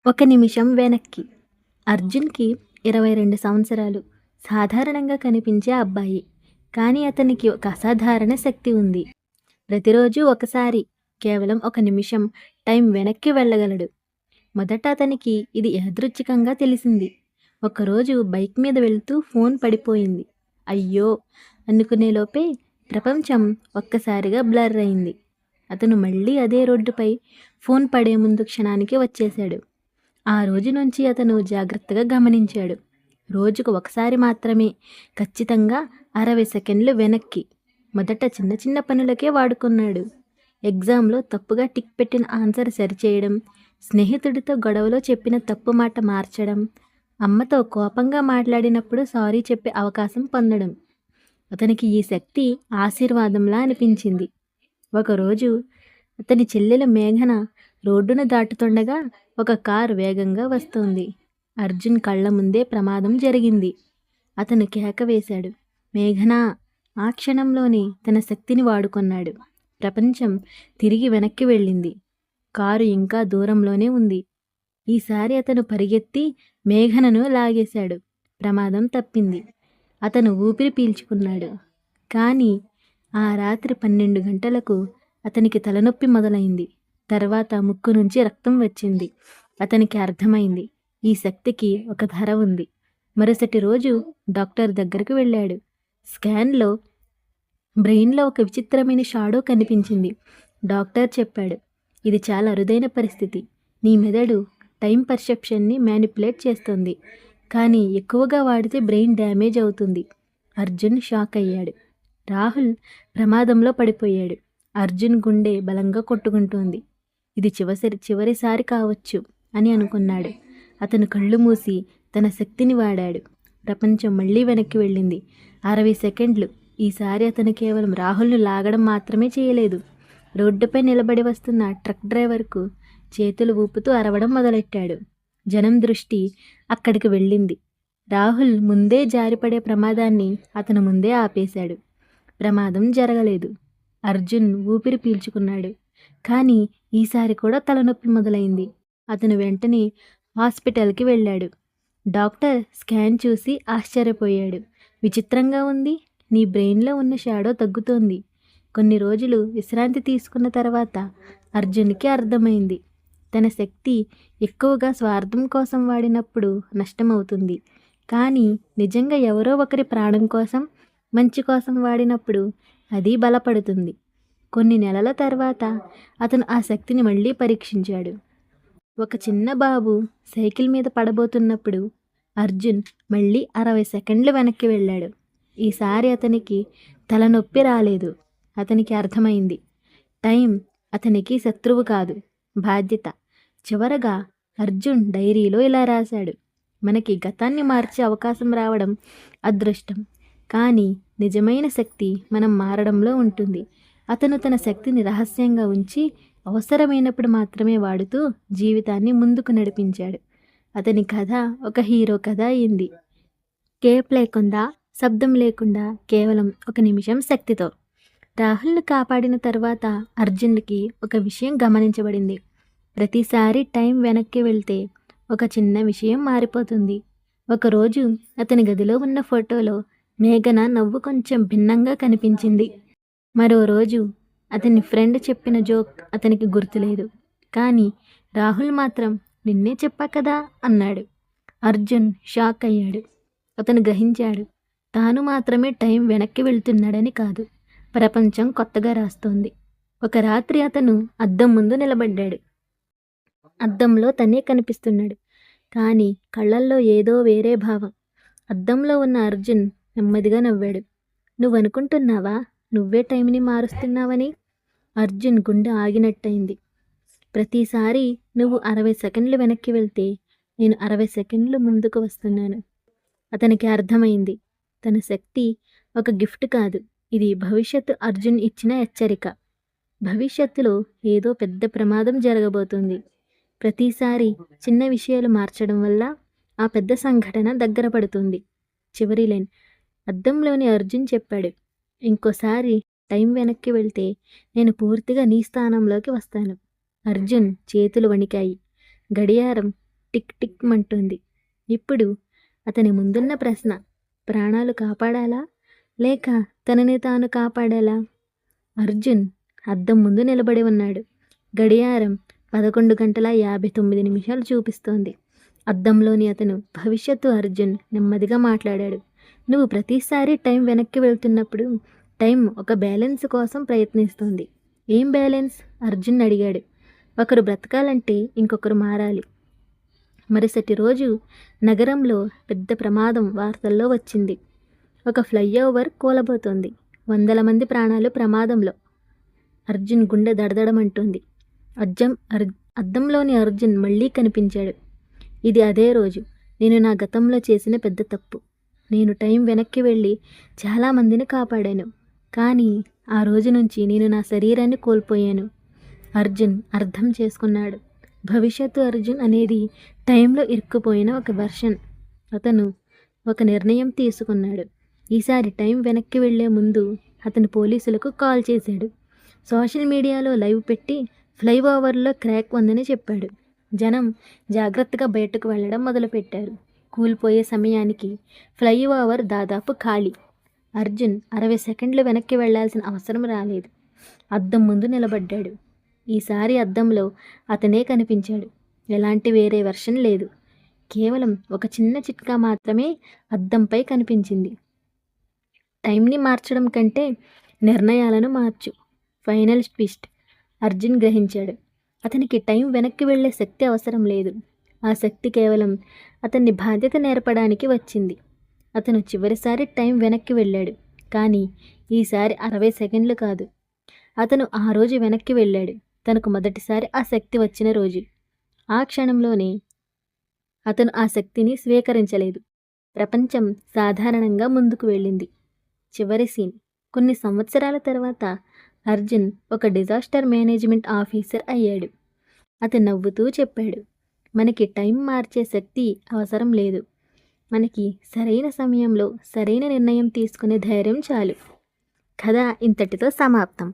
ఒక నిమిషం వెనక్కి. అర్జున్‌కి 22 సంవత్సరాలు. సాధారణంగా కనిపించే అబ్బాయి. కానీ అతనికి ఒక అసాధారణ శక్తి ఉంది. ప్రతిరోజు ఒకసారి, కేవలం ఒక నిమిషం టైం వెనక్కి వెళ్ళగలడు. మొదట అతనికి ఇది యాదృచ్ఛికంగా తెలిసింది. ఒకరోజు బైక్ మీద వెళ్తూ ఫోన్ పడిపోయింది. అయ్యో! అనుకునేలోపే ప్రపంచం ఒక్కసారిగా బ్లర్ అయింది. అతను మళ్ళీ అదే రోడ్డుపై ఫోన్ పడే ముందు క్షణానికి వచ్చేశాడు. ఆ రోజు నుంచి అతను జాగ్రత్తగా గమనించాడు. రోజుకు ఒకసారి మాత్రమే, ఖచ్చితంగా 60 సెకండ్లు వెనక్కి. మొదట చిన్న చిన్న పనులకే వాడుకున్నాడు. ఎగ్జామ్లో తప్పుగా టిక్ పెట్టిన ఆన్సర్ సరిచేయడం, స్నేహితుడితో గొడవలో చెప్పిన తప్పు మాట మార్చడం, అమ్మతో కోపంగా మాట్లాడినప్పుడు సారీ చెప్పే అవకాశం పొందడం. అతనికి ఈ శక్తి ఆశీర్వాదంలా అనిపించింది. ఒకరోజు అతని చెల్లెలు మేఘన రోడ్డును దాటుతుండగా ఒక కారు వేగంగా వస్తోంది. అర్జున్ కళ్ళ ముందే ప్రమాదం జరిగింది. అతను కేక వేశాడు, మేఘనా! ఆ క్షణంలోనే తన శక్తిని వాడుకున్నాడు. ప్రపంచం తిరిగి వెనక్కి వెళ్ళింది. కారు ఇంకా దూరంలోనే ఉంది. ఈసారి అతను పరిగెత్తి మేఘనను లాగేశాడు. ప్రమాదం తప్పింది. అతను ఊపిరి పీల్చుకున్నాడు. కానీ ఆ రాత్రి 12 గంటలకు అతనికి తలనొప్పి మొదలైంది. తర్వాత ముక్కు నుంచి రక్తం వచ్చింది. అతనికి అర్థమైంది, ఈ శక్తికి ఒక ధర ఉంది. మరుసటి రోజు డాక్టర్ దగ్గరకు వెళ్ళాడు. స్కాన్లో బ్రెయిన్లో ఒక విచిత్రమైన షాడో కనిపించింది. డాక్టర్ చెప్పాడు, ఇది చాలా అరుదైన పరిస్థితి. నీ మెదడు టైం పర్సెప్షన్ని మ్యానిపులేట్ చేస్తుంది. కానీ ఎక్కువగా వాడితే బ్రెయిన్ డ్యామేజ్ అవుతుంది. అర్జున్ షాక్ అయ్యాడు. రాహుల్ ప్రమాదంలో పడిపోయాడు. అర్జున్ గుండె బలంగా కొట్టుకుంటోంది. ఇది చివరిసారి కావచ్చు అని అనుకున్నాడు. అతను కళ్ళు మూసి తన శక్తిని వాడాడు. ప్రపంచం మళ్ళీ వెనక్కి వెళ్ళింది. 60 సెకండ్లు. ఈసారి అతను కేవలం రాహుల్ను లాగడం మాత్రమే చేయలేదు. రోడ్డుపై నిలబడి వస్తున్న ట్రక్ డ్రైవర్కు చేతులు ఊపుతూ అరవడం మొదలెట్టాడు. జనం దృష్టి అక్కడికి వెళ్ళింది. రాహుల్ ముందే జారిపడే ప్రమాదాన్ని అతను ముందే ఆపేశాడు. ప్రమాదం జరగలేదు. అర్జున్ ఊపిరి పీల్చుకున్నాడు. కానీ ఈసారి కూడా తలనొప్పి మొదలైంది. అతను వెంటనే హాస్పిటల్కి వెళ్ళాడు. డాక్టర్ స్కాన్ చూసి ఆశ్చర్యపోయాడు. విచిత్రంగా ఉంది. నీ బ్రెయిన్లో ఉన్న షాడో తగ్గుతోంది. కొన్ని రోజులు విశ్రాంతి తీసుకున్న తర్వాత అర్జున్కి అర్థమైంది, తన శక్తి ఎక్కువగా స్వార్థం కోసం వాడినప్పుడు నష్టమవుతుంది. కానీ నిజంగా ఎవరో ఒకరి ప్రాణం కోసం, మంచి కోసం వాడినప్పుడు అది బలపడుతుంది. కొన్ని నెలల తర్వాత అతను ఆ శక్తిని మళ్ళీ పరీక్షించాడు. ఒక చిన్న బాబు సైకిల్ మీద పడబోతున్నప్పుడు అర్జున్ మళ్ళీ 60 సెకండ్లు వెనక్కి వెళ్ళాడు. ఈసారి అతనికి తలనొప్పి రాలేదు. అతనికి అర్థమైంది, టైం అతనికి శత్రువు కాదు, బాధ్యత. చివరగా అర్జున్ డైరీలో ఇలా రాశాడు, మనకి గతాన్ని మార్చే అవకాశం రావడం అదృష్టం, కానీ నిజమైన శక్తి మనం మారడంలో ఉంటుంది. అతను తన శక్తిని రహస్యంగా ఉంచి అవసరమైనప్పుడు మాత్రమే వాడుతూ జీవితాన్ని ముందుకు నడిపించాడు. అతని కథ ఒక హీరో కథ అయింది. కేప్ లేకుండా, శబ్దం లేకుండా, కేవలం ఒక నిమిషం శక్తితో. రాహుల్ను కాపాడిన తర్వాత అర్జున్కి ఒక విషయం గమనించబడింది. ప్రతిసారి టైం వెనక్కి వెళ్తే ఒక చిన్న విషయం మారిపోతుంది. ఒకరోజు అతని గదిలో ఉన్న ఫోటోలో మేఘన నవ్వు కొంచెం భిన్నంగా కనిపించింది. మరో రోజు అతని ఫ్రెండ్ చెప్పిన జోక్ అతనికి గుర్తులేదు. కానీ రాహుల్ మాత్రం నిన్నే చెప్పా కదా అన్నాడు. అర్జున్ షాక్ అయ్యాడు. అతను గ్రహించాడు, తాను మాత్రమే టైం వెనక్కి వెళ్తున్నాడని కాదు, ప్రపంచం కొత్తగా రాస్తోంది. ఒక రాత్రి అతను అద్దం ముందు నిలబడ్డాడు. అద్దంలో తనే కనిపిస్తున్నాడు. కానీ కళ్ళల్లో ఏదో వేరే భావం. అద్దంలో ఉన్న అర్జున్ నెమ్మదిగా నవ్వాడు. నువ్వనుకుంటున్నావా నువ్వే టైంని మారుస్తున్నావని? అర్జున్ గుండె ఆగినట్టయింది. ప్రతిసారి నువ్వు 60 సెకండ్లు వెనక్కి వెళ్తే నేను 60 సెకండ్లు ముందుకు వస్తున్నాను. అతనికి అర్థమైంది, తన శక్తి ఒక గిఫ్ట్ కాదు, ఇది భవిష్యత్తు అర్జున్ ఇచ్చిన హెచ్చరిక. భవిష్యత్తులో ఏదో పెద్ద ప్రమాదం జరగబోతుంది. ప్రతిసారి చిన్న విషయాలు మార్చడం వల్ల ఆ పెద్ద సంఘటన దగ్గర పడుతుంది. చివరి లైన్ అద్దంలోని అర్జున్ చెప్పాడు, ఇంకోసారి టైం వెనక్కి వెళ్తే నేను పూర్తిగా నీ స్థానంలోకి వస్తాను. అర్జున్ చేతులు వణికాయి. గడియారం టిక్ టిక్ మంటుంది. ఇప్పుడు అతని ముందున్న ప్రశ్న, ప్రాణాలు కాపాడాలా లేక తనని తాను కాపాడాలా? అర్జున్ అద్దం ముందు నిలబడి ఉన్నాడు. గడియారం 11:59 చూపిస్తోంది. అద్దంలోని అతను భవిష్యత్తు అర్జున్ నెమ్మదిగా మాట్లాడాడు. నువ్వు ప్రతిసారి టైం వెనక్కి వెళ్తున్నప్పుడు టైం ఒక బ్యాలెన్స్ కోసం ప్రయత్నిస్తుంది. ఏం బ్యాలెన్స్? అర్జున్ అడిగాడు. ఒకరు బ్రతకాలంటే ఇంకొకరు మారాలి. మరుసటి రోజు నగరంలో పెద్ద ప్రమాదం వార్తల్లో వచ్చింది. ఒక ఫ్లైఓవర్ కూలబోతోంది. 100 మంది ప్రాణాలు ప్రమాదంలో. అర్జున్ గుండె దడదడమంటుంది. అద్దంలోని అర్జున్ మళ్ళీ కనిపించాడు. ఇది అదే రోజు. నేను నా గతంలో చేసిన పెద్ద తప్పు. నేను టైం వెనక్కి వెళ్ళి చాలామందిని కాపాడాను. కానీ ఆ రోజు నుంచి నేను నా శరీరాన్ని కోల్పోయాను. అర్జున్ అర్థం చేసుకున్నాడు. భవిష్యత్తు అర్జున్ అనేది టైంలో ఇరుక్కుపోయిన ఒక వెర్షన్. అతను ఒక నిర్ణయం తీసుకున్నాడు. ఈసారి టైం వెనక్కి వెళ్లే ముందు అతను పోలీసులకు కాల్ చేశాడు. సోషల్ మీడియాలో లైవ్ పెట్టి ఫ్లైఓవర్లో క్రాక్ ఉందని చెప్పాడు. జనం జాగ్రత్తగా బయటకు వెళ్ళడం మొదలుపెట్టారు. కూలిపోయే సమయానికి ఫ్లైఓవర్ దాదాపు ఖాళీ. అర్జున్ 60 సెకండ్లు వెనక్కి వెళ్లాల్సిన అవసరం రాలేదు. అద్దం ముందు నిలబడ్డాడు. ఈసారి అద్దంలో అతనే కనిపించాడు. ఎలాంటి వేరే వెర్షన్ లేదు. కేవలం ఒక చిన్న చిట్కా మాత్రమే అద్దంపై కనిపించింది. టైంని మార్చడం కంటే నిర్ణయాలను మార్చు. Final twist. అర్జున్ గ్రహించాడు. అతనికి టైం వెనక్కి వెళ్ళే శక్తి అవసరం లేదు. ఆ శక్తి కేవలం అతన్ని బాధ్యత నేర్పడానికి వచ్చింది. అతను చివరిసారి టైం వెనక్కి వెళ్ళాడు. కానీ ఈసారి 60 సెకండ్లు కాదు. అతను ఆ రోజు వెనక్కి వెళ్ళాడు. తనకు మొదటిసారి ఆ శక్తి వచ్చిన రోజు. ఆ క్షణంలోనే అతను ఆ శక్తిని స్వీకరించలేదు. ప్రపంచం సాధారణంగా ముందుకు వెళ్ళింది. చివరి సీన్. కొన్ని సంవత్సరాల తర్వాత అర్జున్ ఒక డిజాస్టర్ మేనేజ్మెంట్ ఆఫీసర్ అయ్యాడు. అతను నవ్వుతూ చెప్పాడు, మనకి టైం మార్చే శక్తి అవసరం లేదు. మనకి సరైన సమయంలో సరైన నిర్ణయం తీసుకునే ధైర్యం చాలు. కథ ఇంతటితో సమాప్తం.